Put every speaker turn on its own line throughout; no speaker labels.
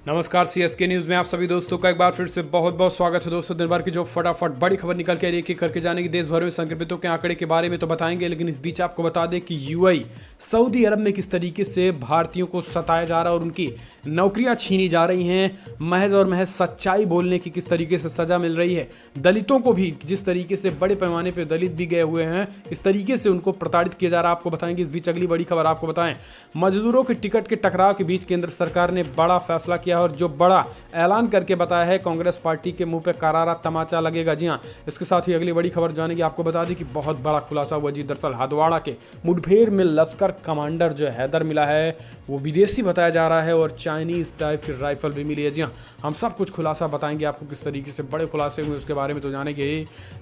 नमस्कार CSK news में आप सभी दोस्तों का एक बार फिर से बहुत बहुत स्वागत है। दोस्तों दिन भर की जो फटाफट बड़ी खबर निकल के एक एक करके जाने की देश भर में संक्रमितों के आंकड़े के बारे में तो बताएंगे, लेकिन इस बीच आपको बता दें कि यूएई सऊदी अरब में किस तरीके से भारतीयों को सताया जा रहा है और उनकी नौकरियां छीनी जा रही हैं। महज और महज सच्चाई बोलने की किस तरीके से सजा मिल रही है। दलितों को भी जिस तरीके से बड़े पैमाने पर दलित भी गए हुए हैं, इस तरीके से उनको प्रताड़ित किया जा रहा है, आपको बताएंगे। इस बीच अगली बड़ी खबर आपको बताएं, मजदूरों के टिकट के टकराव के बीच केंद्र सरकार ने बड़ा फैसला किया और जो बड़ा ऐलान करके बताया है, कांग्रेस पार्टी के मुंह पे करारा तमाचा लगेगा। जी हां, इसके साथ ही अगली बड़ी खबर जानेगी। आपको बता दें कि बहुत बड़ा खुलासा हुआ जी। दरअसल हदवाड़ा के मुठभेड़ में लश्कर कमांडर जो हैदर मिला है वो विदेशी बताया जा रहा है और चाइनीज टाइप की राइफल भी मिली है। जी हां, हम सब कुछ खुलासा बताएंगे आपको, किस तरीके से बड़े खुलासे हुए उसके बारे में तो जानेंगे।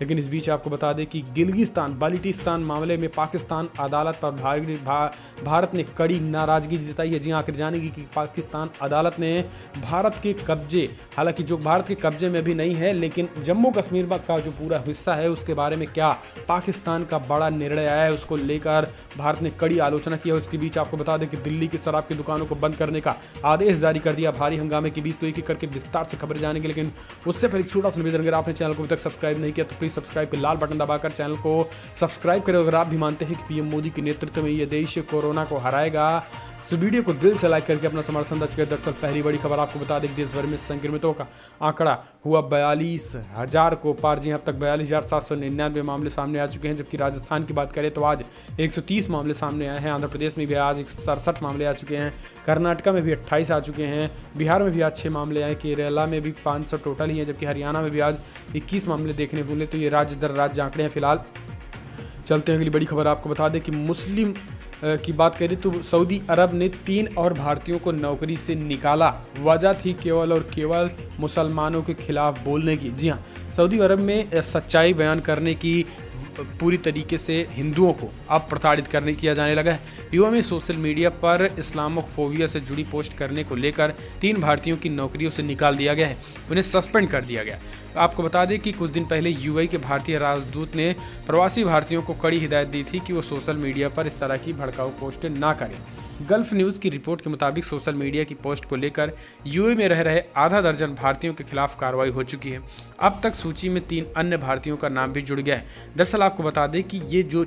लेकिन इस बीच आपको बता दें कि गिलगिस्तान बाल्टिस्तान मामले में पाकिस्तान अदालत पर भारत ने कड़ी नाराजगी जताई है। जी हां, आखिर जानेगी कि पाकिस्तान अदालत ने भारत के कब्जे, हालांकि जो भारत के कब्जे में भी नहीं है, लेकिन जम्मू कश्मीर का जो पूरा हिस्सा है उसके बारे में क्या पाकिस्तान का बड़ा निर्णय आया है, उसको लेकर भारत ने कड़ी आलोचना की है। उसके बीच आपको बता दें कि दिल्ली की शराब की दुकानों को बंद करने का आदेश जारी कर दिया। भारी हंगामे के बीच तो एक एक करके विस्तार से खबरें जानेंगे, लेकिन उससे पहले एक छोटा सा निवेदन, अगर आपने चैनल को अभी तक सब्सक्राइब नहीं किया तो प्लीज सब्सक्राइब के लाल बटन दबाकर चैनल को सब्सक्राइब करें। अगर आप भी मानते हैं कि पीएम मोदी के नेतृत्व में ये देश कोरोना को हराएगा, इस वीडियो को दिल से लाइक करके अपना समर्थन दर्ज करें। दरअसल पहली बड़ी खबर आपको बता दें, देश भर में संक्रमितों का आंकड़ा हुआ 42,000 को पार। जी अब तक 42,799 मामले सामने आ चुके हैं। जबकि राजस्थान की बात करें तो आज 130 मामले सामने आए हैं। आंध्र प्रदेश में भी आज 167 मामले आ चुके हैं। कर्नाटका में भी 28 आ चुके हैं। बिहार में भी आज 6 मामले आए। केरला में भी 500 टोटल ही हैं। जबकि हरियाणा में भी आज 21 मामले देखने को मिले। तो ये राज्य दर राज्य आंकड़े हैं फिलहाल। चलते हैं अगली बड़ी खबर आपको बता दें कि मुस्लिम की बात करें तो सऊदी अरब ने 3 और भारतीयों को नौकरी से निकाला। वजह थी केवल और केवल मुसलमानों के खिलाफ बोलने की। जी हाँ, सऊदी अरब में सच्चाई बयान करने की पूरी तरीके से हिंदुओं को अब प्रताड़ित करने किया जाने लगा है। यूएई में सोशल मीडिया पर इस्लामोफोबिया से जुड़ी पोस्ट करने को लेकर 3 भारतीयों की नौकरियों से निकाल दिया गया है, उन्हें सस्पेंड कर दिया गया। आपको बता दें कि कुछ दिन पहले यूएई के भारतीय राजदूत ने प्रवासी भारतीयों को कड़ी हिदायत दी थी कि वो सोशल मीडिया पर इस तरह की भड़काऊ पोस्ट ना करें। गल्फ न्यूज़ की रिपोर्ट के मुताबिक सोशल मीडिया की पोस्ट को लेकर यूएई में रह रहे आधा दर्जन भारतीयों के खिलाफ कार्रवाई हो चुकी है। अब तक सूची में 3 अन्य भारतीयों का नाम भी जुड़ गया है। दरअसल आपको बता दें कि ये जो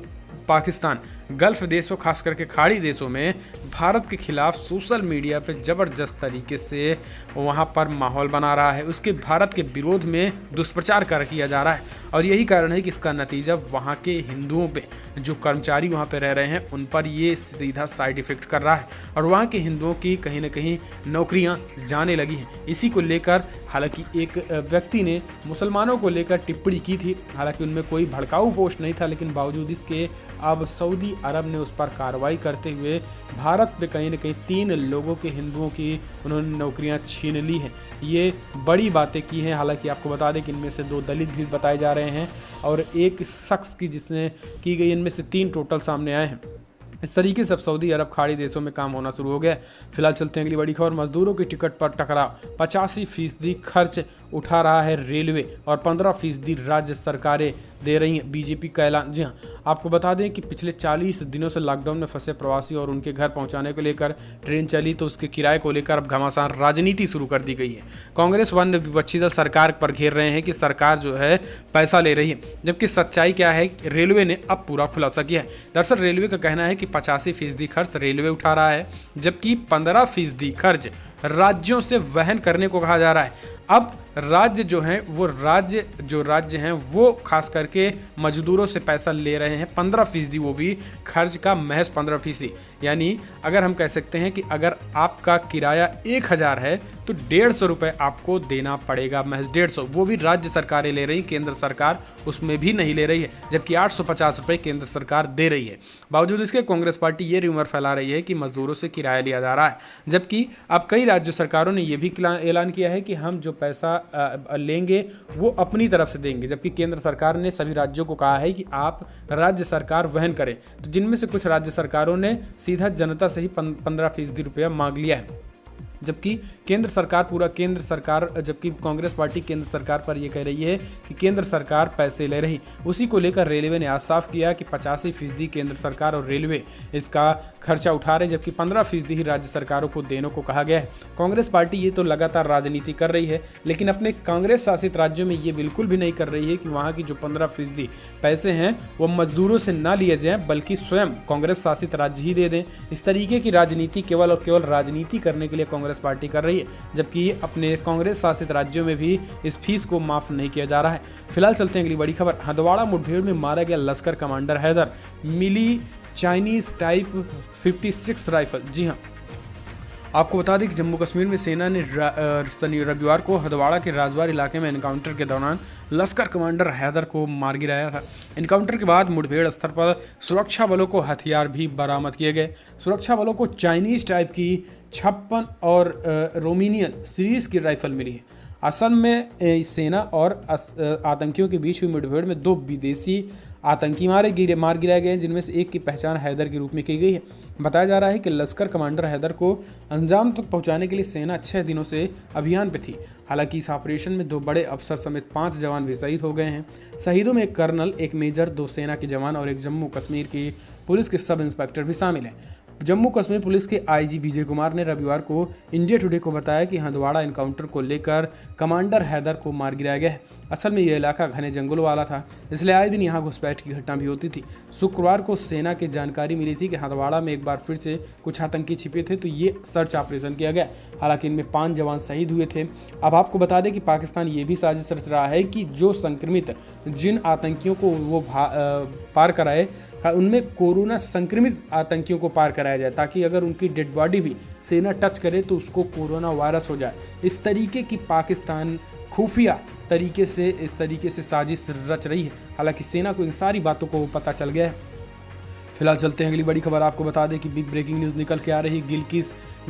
पाकिस्तान गल्फ देशों खास करके खाड़ी देशों में भारत के खिलाफ सोशल मीडिया पे ज़बरदस्त तरीके से वहाँ पर माहौल बना रहा है, उसके भारत के विरोध में दुष्प्रचार किया जा रहा है। और यही कारण है कि इसका नतीजा वहाँ के हिंदुओं पे, जो कर्मचारी वहाँ पे रह रहे हैं, उन पर ये सीधा साइड इफेक्ट कर रहा है और वहाँ के हिंदुओं की कहीं ना कहीं नौकरियाँ जाने लगी हैं। इसी को लेकर हालांकि एक व्यक्ति ने मुसलमानों को लेकर टिप्पणी की थी, हालांकि उनमें कोई भड़काऊ पोस्ट नहीं था, लेकिन बावजूद इसके अब सऊदी अरब ने उस पर कार्रवाई करते हुए भारत में कहीं ना कहीं 3 लोगों के हिंदुओं की उन्होंने नौकरियां छीन ली हैं। ये बड़ी बातें की हैं। हालांकि आपको बता दें कि इनमें से 2 दलित भी बताए जा रहे हैं और एक शख्स की जिसने की गई, इनमें से 3 टोटल सामने आए हैं। इस तरीके से अब सऊदी अरब खाड़ी देशों में काम होना शुरू हो गया। फिलहाल चलते हैं अगली बड़ी खबर, मजदूरों की टिकट पर टकराव, 85% खर्च उठा रहा है रेलवे और 15% राज्य सरकारें दे रही हैं, बीजेपी का ऐलान। जी हाँ, आपको बता दें कि पिछले 40 दिनों से लॉकडाउन में फंसे प्रवासी और उनके घर पहुंचाने को लेकर ट्रेन चली, तो उसके किराए को लेकर अब घमासान राजनीति शुरू कर दी गई है। कांग्रेस व विपक्षी दल सरकार पर घेर रहे हैं कि सरकार जो है पैसा ले रही है, जबकि सच्चाई क्या है, रेलवे ने अब पूरा खुलासा किया है। दरअसल रेलवे का कहना है कि 85% खर्च रेलवे उठा रहा है, जबकि 15% खर्च राज्यों से वहन करने को कहा जा रहा है। अब राज्य जो हैं वो राज्य हैं वो खास करके मजदूरों से पैसा ले रहे हैं, 15%, वो भी खर्च का महज 15%। यानी अगर हम कह सकते हैं कि अगर आपका किराया 1000 है तो 150 रुपये आपको देना पड़ेगा, महज 150, वो भी राज्य सरकारें ले रही, केंद्र सरकार उसमें भी नहीं ले रही है, जबकि 850 रुपये केंद्र सरकार दे रही है। बावजूद इसके कांग्रेस पार्टी ये रूमर फैला रही है कि मजदूरों से किराया लिया जा रहा है, जबकि अब कई राज्य सरकारों ने यह भी ऐलान किया है कि हम जो पैसा लेंगे वो अपनी तरफ से देंगे, जबकि केंद्र सरकार ने सभी राज्यों को कहा है कि आप राज्य सरकार वहन करें। तो जिनमें से कुछ राज्य सरकारों ने सीधा जनता से ही 15% रुपया मांग लिया है। जबकि कांग्रेस पार्टी केंद्र सरकार पर यह कह रही है कि केंद्र सरकार पैसे ले रही। उसी को लेकर रेलवे ने आज साफ किया कि 85% केंद्र सरकार और रेलवे इसका खर्चा उठा रहे, जबकि 15% ही राज्य सरकारों को देने को कहा गया है। कांग्रेस पार्टी ये तो लगातार राजनीति कर रही है, लेकिन अपने कांग्रेस शासित राज्यों में ये बिल्कुल भी नहीं कर रही है कि वहां की जो 15% पैसे हैं वो मजदूरों से ना लिए जाएं, बल्कि स्वयं कांग्रेस शासित राज्य ही दे दें। इस तरीके की राजनीति केवल और केवल राजनीति करने के लिए कांग्रेस पार्टी कर रही है, जबकि अपने कांग्रेस शासित राज्यों में भी इस फीस को माफ नहीं किया जा रहा है। फिलहाल चलते हैं अगली बड़ी खबर। हंदवाड़ा मुठभेड़ में मारा गया लश्कर कमांडर हैदर, मिली चाइनीज टाइप 56 राइफल। जी हाँ, आपको बता दें कि जम्मू कश्मीर में सेना ने रविवार को हंदवाड़ा के राजवार इलाके में एनकाउंटर के दौरान लश्कर कमांडर हैदर को मार गिराया था। एनकाउंटर के बाद मुठभेड़ स्थल पर सुरक्षा बलों को हथियार भी बरामद किए गए। सुरक्षा बलों को चाइनीज टाइप की 56 और रोमिनियन सीरीज की राइफल मिली है। असम में सेना और आतंकियों के बीच हुई मुठभेड़ में 2 विदेशी आतंकी मार गिराए गए हैं, जिनमें से एक की पहचान हैदर के रूप में की गई है। बताया जा रहा है कि लश्कर कमांडर हैदर को अंजाम तक पहुंचाने के लिए सेना 6 दिनों से अभियान पे थी। हालांकि इस ऑपरेशन में 2 बड़े अफसर समेत 5 जवान भी शहीद हो गए हैं। शहीदों में एक कर्नल, एक मेजर, 2 सेना के जवान और एक जम्मू कश्मीर की पुलिस के सब इंस्पेक्टर भी शामिल हैं। जम्मू कश्मीर पुलिस के आईजी विजय कुमार ने रविवार को इंडिया टुडे को बताया कि हंदवाड़ा एनकाउंटर को लेकर कमांडर हैदर को मार गिराया गया है। असल में यह इलाका घने जंगलों वाला था, इसलिए आए दिन यहाँ घुसपैठ की घटना भी होती थी। शुक्रवार को सेना की जानकारी मिली थी कि हंदवाड़ा में एक बार फिर से कुछ आतंकी छिपे थे, तो ये सर्च ऑपरेशन किया गया। हालांकि इनमें 5 जवान शहीद हुए थे। अब आपको बता दें कि पाकिस्तान ये भी साजिश रच रहा है कि जो संक्रमित जिन आतंकियों को वो पार कराए, उनमें कोरोना संक्रमित आतंकियों को पार कराया जाए, ताकि अगर उनकी डेड बॉडी भी सेना टच करे तो उसको कोरोना वायरस हो जाए। इस तरीके की पाकिस्तान खुफिया तरीके से साजिश रच रही है। हालांकि सेना को इन सारी बातों को पता चल गया है। फिलहाल चलते हैं अगली बड़ी खबर। आपको बता दें कि बिग ब्रेकिंग न्यूज़ निकल के आ रही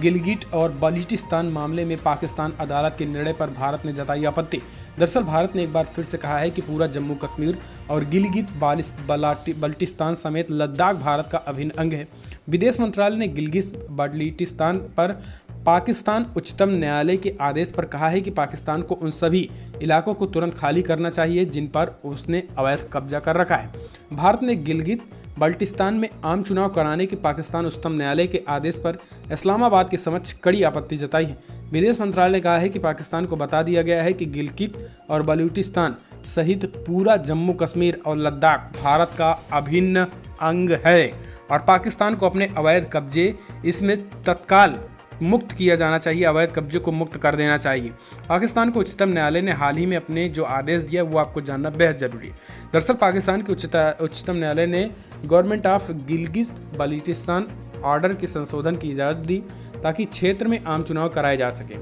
गिलगिट और बल्टिस्तान मामले में पाकिस्तान अदालत के निर्णय पर भारत ने जताई आपत्ति। दरअसल भारत ने एक बार फिर से कहा है कि पूरा जम्मू कश्मीर और गिलगित बल्टिस्तान समेत लद्दाख भारत का अभिन्न अंग है। विदेश मंत्रालय ने गिलगित बल्टिस्तान पर पाकिस्तान उच्चतम न्यायालय के आदेश पर कहा है कि पाकिस्तान को उन सभी इलाकों को तुरंत खाली करना चाहिए जिन पर उसने अवैध कब्जा कर रखा है। भारत ने गिलगित बल्टिस्तान में आम चुनाव कराने के पाकिस्तान उच्चतम न्यायालय के आदेश पर इस्लामाबाद के समक्ष कड़ी आपत्ति जताई है। विदेश मंत्रालय ने कहा है कि पाकिस्तान को बता दिया गया है कि गिलगित और बलूचिस्तान सहित पूरा जम्मू कश्मीर और लद्दाख भारत का अभिन्न अंग है और पाकिस्तान को अपने अवैध कब्जे इसमें तत्काल मुक्त किया जाना चाहिए, अवैध कब्जे को मुक्त कर देना चाहिए। पाकिस्तान को उच्चतम न्यायालय ने हाल ही में अपने जो आदेश दिया वो आपको जानना बेहद जरूरी है। दरअसल पाकिस्तान के उच्चतम न्यायालय ने government of Gilgit Baltistan order के संशोधन की इजाज़त दी ताकि क्षेत्र में आम चुनाव कराए जा सके।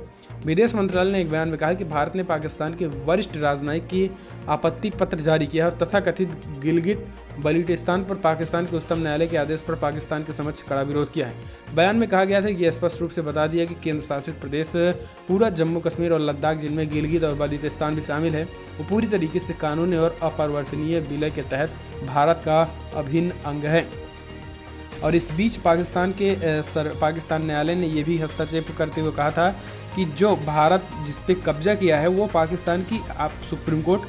विदेश मंत्रालय ने एक बयान में कहा कि भारत ने पाकिस्तान के वरिष्ठ राजनयिक की आपत्ति पत्र जारी किया और तथाकथित गिलगित बल्टिस्तान पर पाकिस्तान के उच्चतम न्यायालय के आदेश पर पाकिस्तान के समक्ष कड़ा विरोध किया है। बयान में कहा गया था कि यह स्पष्ट रूप से बता दिया कि केंद्र शासित प्रदेश पूरा जम्मू कश्मीर और लद्दाख, जिनमें गिलगित और बल्टिस्तान भी शामिल है, वो पूरी तरीके से कानूनी और अपरिवर्तनीय विलय के तहत भारत का अभिन्न अंग है। और इस बीच पाकिस्तान न्यायालय ने यह भी हस्तक्षेप करते हुए कहा था कि जो भारत जिस पे कब्जा किया है वो पाकिस्तान की सुप्रीम कोर्ट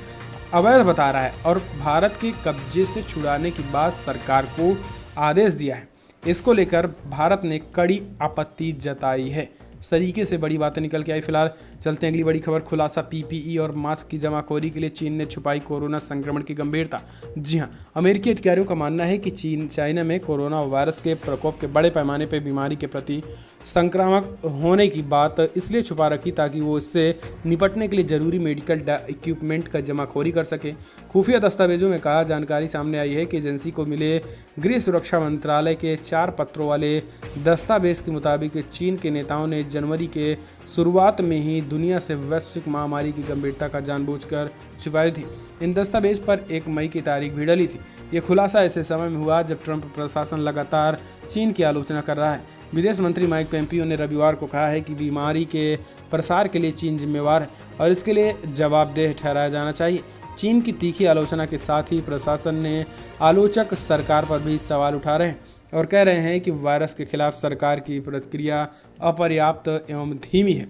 अवैध बता रहा है और भारत के कब्जे से छुड़ाने की बात सरकार को आदेश दिया है। इसको लेकर भारत ने कड़ी आपत्ति जताई है। इस तरीके से बड़ी बातें निकल के आई। फिलहाल चलते हैं अगली बड़ी खबर। खुलासा, पीपीई और मास्क की जमाखोरी के लिए चीन ने छुपाई कोरोना संक्रमण की गंभीरता। जी हां, अमेरिकी अधिकारियों का मानना है कि चाइना में कोरोना वायरस के प्रकोप के बड़े पैमाने पर बीमारी के प्रति संक्रामक होने की बात इसलिए छुपा रखी ताकि वो इससे निपटने के लिए जरूरी मेडिकल इक्विपमेंट का जमाखोरी कर सके। खुफिया दस्तावेजों में कहा जानकारी सामने आई है कि एजेंसी को मिले गृह सुरक्षा मंत्रालय के 4 पत्रों वाले दस्तावेज के मुताबिक चीन के नेताओं ने जनवरी के शुरुआत में ही दुनिया से वैश्विक महामारी की गंभीरता का जानबूझकर छुपाई थी। इन दस्तावेज पर 1 मई की तारीख भी डली थी। ये खुलासा ऐसे समय में हुआ जब ट्रंप प्रशासन लगातार चीन की आलोचना कर रहा है। विदेश मंत्री माइक पोम्पियो ने रविवार को कहा है कि बीमारी के प्रसार के लिए चीन जिम्मेवार है और इसके लिए जवाबदेह ठहराया जाना चाहिए। चीन की तीखी आलोचना के साथ ही प्रशासन ने आलोचक सरकार पर भी सवाल उठा रहे हैं। और कह रहे हैं कि वायरस के खिलाफ सरकार की प्रतिक्रिया अपर्याप्त एवं धीमी है।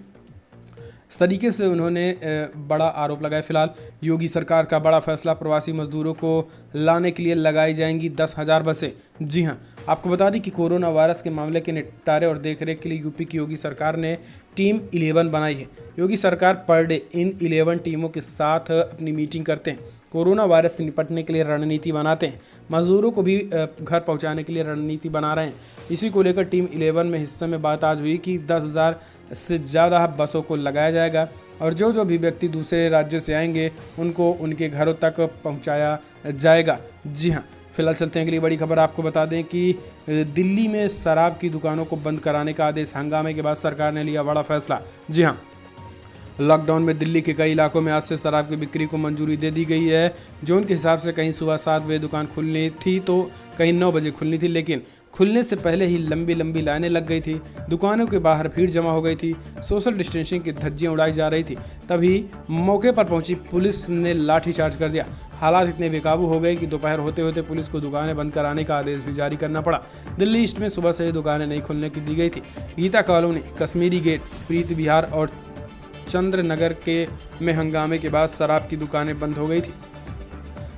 इस तरीके से उन्होंने बड़ा आरोप लगाया। फिलहाल योगी सरकार का बड़ा फैसला, प्रवासी मजदूरों को लाने के लिए लगाई जाएंगी 10,000 बसें। जी हां, आपको बता दें कि कोरोना वायरस के मामले के निपटारे और देखरेख के लिए यूपी की योगी सरकार ने टीम 11 बनाई है। योगी सरकार पर डे इन 11 टीमों के साथ अपनी मीटिंग करते हैं, कोरोना वायरस से निपटने के लिए रणनीति बनाते हैं, मजदूरों को भी घर पहुंचाने के लिए रणनीति बना रहे हैं। इसी को लेकर टीम 11 में हिस्से में बात आज हुई कि 10,000 से ज़्यादा बसों को लगाया जाएगा और जो भी व्यक्ति दूसरे राज्यों से आएंगे उनको उनके घरों तक पहुंचाया जाएगा। जी हाँ, फिलहाल चलते हैं अगली बड़ी खबर। आपको बता दें कि दिल्ली में शराब की दुकानों को बंद कराने का आदेश, हंगामे के बाद सरकार ने लिया बड़ा फैसला। जी हाँ, लॉकडाउन में दिल्ली के कई इलाकों में आज से शराब की बिक्री को मंजूरी दे दी गई है। जो उनके हिसाब से कहीं सुबह 7 बजे दुकान खुलनी थी तो कहीं 9 बजे खुलनी थी, लेकिन खुलने से पहले ही लंबी लंबी लाइनें लग गई थी, दुकानों के बाहर भीड़ जमा हो गई थी, सोशल डिस्टेंसिंग की धज्जियां उड़ाई जा रही थी। तभी मौके पर पहुंची पुलिस ने लाठीचार्ज कर दिया। हालात इतने बेकाबू हो गए कि दोपहर होते होते पुलिस को दुकानें बंद कराने का आदेश भी जारी करना पड़ा। दिल्ली ईस्ट में सुबह से ही दुकानें नहीं खुलने की दी गई थी। गीता कॉलोनी, कश्मीरी गेट, प्रीत विहार और चंद्र नगर के में हंगामे के बाद शराब की दुकानें बंद हो गई थी।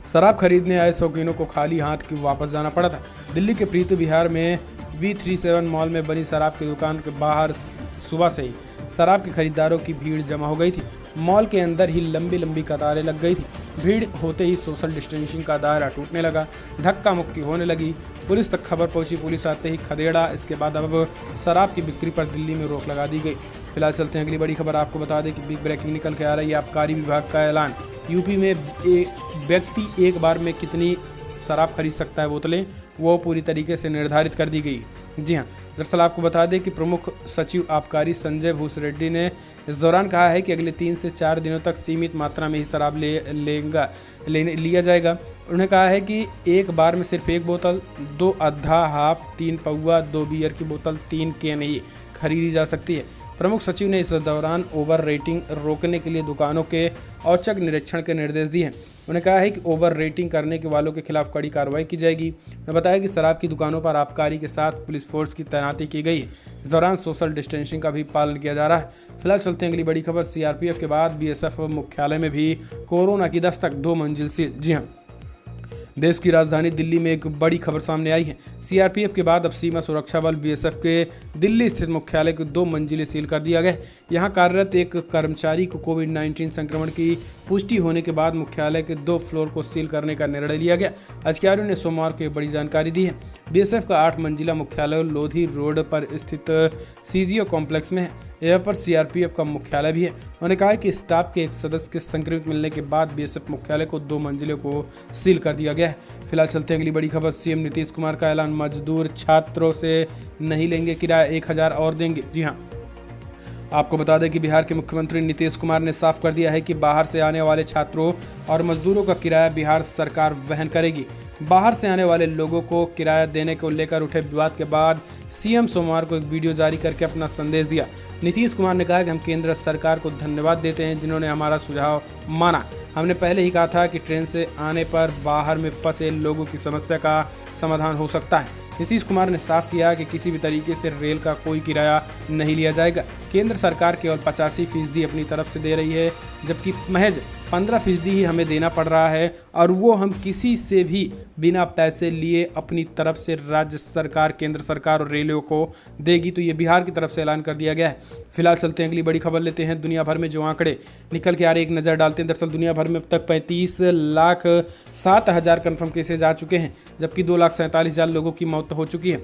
शराब खरीदने आए शौकीनों को खाली हाथ की वापस जाना पड़ा था। दिल्ली के प्रीत विहार में V37 मॉल में बनी शराब की दुकान के बाहर सुबह से ही शराब के खरीदारों की भीड़ जमा हो गई थी। मॉल के अंदर ही लंबी लंबी कतारें लग गई थी। भीड़ होते ही सोशल डिस्टेंसिंग का दायरा टूटने लगा, धक्का मुक्की होने लगी, पुलिस तक खबर पहुंची। पुलिस आते ही खदेड़ा। इसके बाद अब शराब की बिक्री पर दिल्ली में रोक लगा दी गई। फिलहाल चलते हैं अगली बड़ी खबर। आपको बता दें कि बिग ब्रेकिंग निकल के आ रही है, आबकारी विभाग का ऐलान। यूपी में व्यक्ति एक बार में कितनी शराब खरीद सकता है बोतलें, वो पूरी तरीके से निर्धारित कर दी गई। जी हाँ, दरअसल आपको बता दें कि प्रमुख सचिव आबकारी संजय भूसरेड्डी ने इस दौरान कहा है कि अगले 3 से 4 दिनों तक सीमित मात्रा में ही शराब लिया जाएगा। उन्होंने कहा है कि एक बार में सिर्फ 1 बोतल, 2 अद्धा, हाफ, 3 पौवा, 2 बियर की बोतल, 3 कैन ही खरीदी जा सकती है। प्रमुख सचिव ने इस दौरान ओवर रेटिंग रोकने के लिए दुकानों के औचक निरीक्षण के निर्देश दिए हैं। उन्होंने कहा है कि ओवर रेटिंग करने के वालों के खिलाफ कड़ी कार्रवाई की जाएगी। उन्होंने बताया कि शराब की दुकानों पर आबकारी के साथ पुलिस फोर्स की तैनाती की गई है। इस दौरान सोशल डिस्टेंसिंग का भी पालन किया जा रहा है। फिलहाल चलते हैं अगली बड़ी खबर। CRPF के बाद BSF मुख्यालय में भी कोरोना की दस्तक, 2 मंजिल सील। जी हाँ, देश की राजधानी दिल्ली में एक बड़ी खबर सामने आई है। CRPF के बाद अब सीमा सुरक्षा बल BSF के दिल्ली स्थित मुख्यालय को 2 मंजिलें सील कर दिया गया। यहां कार्यरत एक कर्मचारी को कोविड-19 संक्रमण की पुष्टि होने के बाद मुख्यालय के 2 फ्लोर को सील करने का निर्णय लिया गया। अधिकारियों ने सोमवार को बड़ी जानकारी दी है। BSF का 8 मंजिला मुख्यालय लोधी रोड पर स्थित CGO कॉम्प्लेक्स में है। यहाँ पर CRPF का मुख्यालय भी है। उन्होंने कहा है कि स्टाफ के एक सदस्य के संक्रमित मिलने के बाद BSF मुख्यालय को 2 मंजिलों को सील कर दिया गया है। फिलहाल चलते हैं अगली बड़ी खबर। CM नीतीश कुमार का ऐलान, मजदूर छात्रों से नहीं लेंगे किराया, 1,000 और देंगे। जी हाँ, आपको बता दें कि बिहार के मुख्यमंत्री नीतीश कुमार ने साफ कर दिया है कि बाहर से आने वाले छात्रों और मजदूरों का किराया बिहार सरकार वहन करेगी। बाहर से आने वाले लोगों को किराया देने को लेकर उठे विवाद के बाद CM सोमवार को एक वीडियो जारी करके अपना संदेश दिया। नीतीश कुमार ने कहा कि हम केंद्र सरकार को धन्यवाद देते हैं जिन्होंने हमारा सुझाव माना। हमने पहले ही कहा था कि ट्रेन से आने पर बाहर में फंसे लोगों की समस्या का समाधान हो सकता है। नीतीश कुमार ने साफ किया कि किसी भी तरीके से रेल का कोई किराया नहीं लिया जाएगा। केंद्र सरकार केवल 85% अपनी तरफ से दे रही है, जबकि महज 15% ही हमें देना पड़ रहा है और वो हम किसी से भी बिना पैसे लिए अपनी तरफ से राज्य सरकार, केंद्र सरकार और रेलवे को देगी। तो ये बिहार की तरफ से ऐलान कर दिया गया है। फिलहाल चलते हैं अगली बड़ी खबर लेते हैं। दुनिया भर में जो आंकड़े निकल के आ रहे, एक नज़र डालते हैं। दरअसल दुनिया भर में अब तक 35,07,000 कन्फर्म केसेज आ चुके हैं, जबकि 2,47,000 लोगों की मौत हो चुकी है।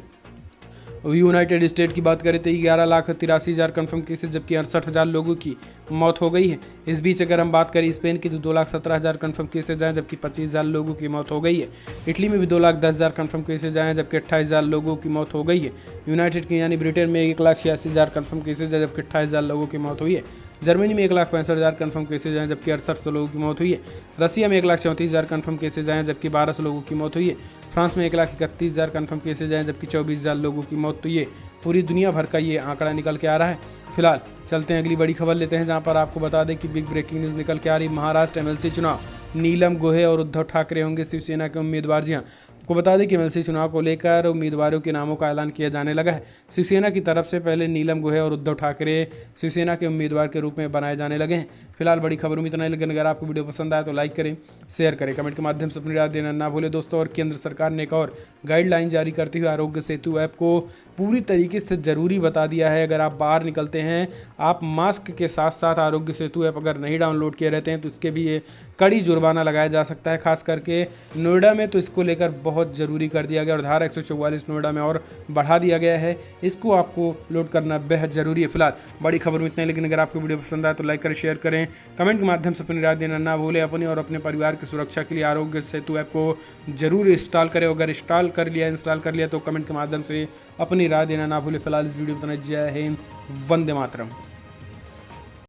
यूनाइटेड स्टेट की बात करें तो 11,83,000 कन्फर्म केसेज, जबकि 68,000 लोगों की मौत हो गई है। इस बीच अगर हम बात करें स्पेन की तो 2,17,000 कन्फर्म केसेज आए, जबकि 25,000 लोगों की मौत हो गई है। इटली में भी 2,10,000 कन्फर्म केसेज आए, जबकि 28,000 लोगों की मौत हो गई है। यूनाइटेड की यानी ब्रिटेन में 1,86,000 कन्फर्म केसेज है, जबकि 28,000 लोगों की मौत हुई है। जर्मनी में 1,65,000 कन्फर्म केसेज आए, जबकि 68 लोगों की मौत हुई है। रसिया में 1,34,000 कन्फर्म केसेज आए, जबकि 1200 लोगों की मौत हुई है। फ्रांस में 1,31,000 कन्फर्म केसेज आए, जबकि 24,000 लोगों की मौत हुई है। पूरी दुनिया भर का ये आंकड़ा निकल के आ रहा है। फिलहाल चलते हैं अगली बड़ी खबर लेते हैं, जहां पर आपको बता दें कि बिग ब्रेकिंग न्यूज़ निकल के आ रही। महाराष्ट्र MLC चुनाव, नीलम गोहे और उद्धव ठाकरे होंगे शिवसेना के उम्मीदवार। जी हाँ, आपको बता दें कि एमएलसी चुनाव को लेकर उम्मीदवारों के नामों का ऐलान किया जाने लगा है। शिवसेना की तरफ से पहले नीलम गोहे और उद्धव ठाकरे शिवसेना के उम्मीदवार के रूप में बनाए जाने लगे हैं। फिलहाल बड़ी खबरों में इतना ही, लेकिन अगर आपको वीडियो पसंद आया तो लाइक करें, शेयर करें, कमेंट के माध्यम से अपनी राय देना ना भूलें दोस्तों। और केंद्र सरकार ने एक और गाइडलाइन जारी करते हुए आरोग्य सेतु ऐप को पूरी तरीके से ज़रूरी बता दिया है। अगर आप बाहर निकलते हैं, आप मास्क के साथ साथ आरोग्य सेतु ऐप अगर नहीं डाउनलोड किए रहते हैं तो इसके भी ये कड़ी जुर्माना लगाया जा सकता है। खास करके नोएडा में तो इसको लेकर बहुत ज़रूरी कर दिया गया और धारा 144 नोएडा में और बढ़ा दिया गया है। इसको आपको लोड करना बेहद ज़रूरी है। फिलहाल बड़ी खबर में इतना ही, लेकिन अगर आपको वीडियो पसंद आए तो लाइक करें, शेयर करें, कमेंट के माध्यम से अपनी राय देना ना भूलें। अपनी और अपने परिवार की सुरक्षा के लिए आरोग्य सेतु ऐप को जरूर इंस्टॉल करें। अगर इंस्टॉल कर लिया तो कमेंट के माध्यम से अपनी राय देना ना भूलें। फिलहाल इस वीडियो में इतना ही। जय हिंद, वंदे मातरम।